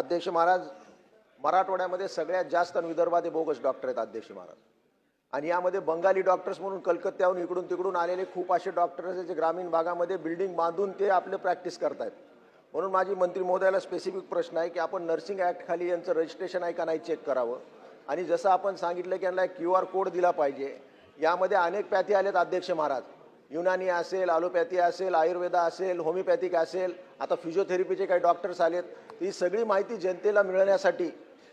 अध्यक्ष महाराज, मराठवाड्यामध्ये सगळ्यात जास्त आणि विदर्भात बोगस डॉक्टर आहेत अध्यक्ष महाराज. आणि यामध्ये बंगाली डॉक्टर्स म्हणून कलकत्त्याहून इकडून तिकडून आलेले खूप असे डॉक्टर्स आहेत जे ग्रामीण भागामध्ये बिल्डिंग बांधून ते आपले प्रॅक्टिस करतायत. म्हणून माझी मंत्री महोदयाला स्पेसिफिक प्रश्न आहे की आपण नर्सिंग ॲक्ट खाली यांचं रजिस्ट्रेशन आहे का नाही चेक करावं. आणि जसं आपण सांगितलं की यांना QR कोड दिला पाहिजे. यामध्ये अनेक पॅथी आलेत अध्यक्ष महाराज, युनानी असेल, ॲलोपॅथी असेल, आयुर्वेदा असेल, होमिओपॅथिक असेल, आता फिजिओथेरपीचे काही डॉक्टर्स आलेत. ही सगळी माहिती जनतेला मिळण्यासाठी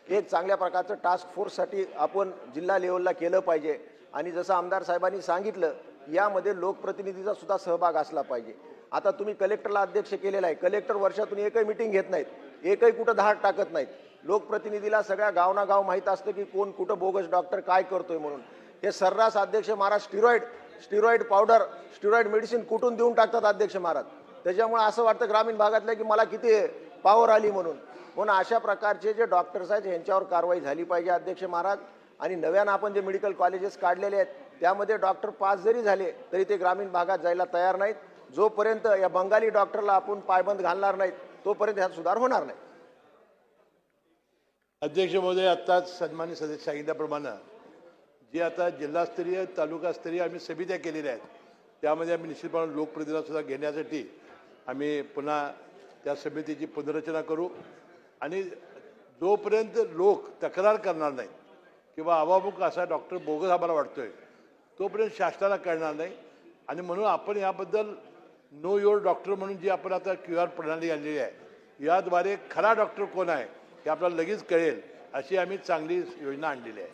एक चांगल्या प्रकारचं टास्क फोर्ससाठी आपण जिल्हा लेवलला केलं पाहिजे. आणि जसं आमदार साहेबांनी सांगितलं यामध्ये लोकप्रतिनिधीचा सुद्धा सहभाग असला पाहिजे. आता तुम्ही कलेक्टरला अध्यक्ष केलेला आहे, कलेक्टर वर्षातून एकही मीटिंग घेत नाहीत, एकही कुठं धाड टाकत नाहीत. लोकप्रतिनिधीला सगळ्या गावनागाव माहीत असतं की कोण कुठं बोगस डॉक्टर काय करतोय म्हणून. हे सर्रास अध्यक्ष Maharaj steroid powder, steroid medicine कुठून देऊन टाकतात अध्यक्ष महाराज. त्याच्यामुळे असं वाटतं ग्रामीण भागातलं की मला किती पॉवर आली म्हणून. अशा प्रकारचे जे डॉक्टर्स आहेत यांच्यावर कारवाई झाली पाहिजे अध्यक्ष महाराज. आणि नव्यानं आपण जे मेडिकल कॉलेजेस काढलेले आहेत त्यामध्ये डॉक्टर पास जरी झाले तरी ते ग्रामीण भागात जायला तयार नाहीत. जोपर्यंत या बंगाली डॉक्टरला आपण पायबंद घालणार नाहीत तोपर्यंत ह्यात सुधार होणार नाही. अध्यक्ष महोदय, आत्ताच सन्मान्य सदस्य सांगितल्याप्रमाणे जे आता जिल्हास्तरीय तालुकास्तरीय आम्ही समित्या केलेल्या आहेत त्यामध्ये आम्ही निश्चितपणे लोकप्रतिनिधीला सुद्धा घेण्यासाठी आम्ही पुन्हा त्या समितीची पुनर्रचना करू. आणि जोपर्यंत लोक तक्रार करणार नाहीत किंवा अवामुख असा डॉक्टर बोगस आम्हाला वाटतोय तोपर्यंत शासनाला कळणार नाही. आणि म्हणून आपण याबद्दल नो युअर डॉक्टर म्हणून जी आपण आता QR प्रणाली आणलेली आहे याद्वारे खरा डॉक्टर कोण आहे हे आपल्याला लगेच कळेल अशी आम्ही चांगली योजना आणलेली आहे.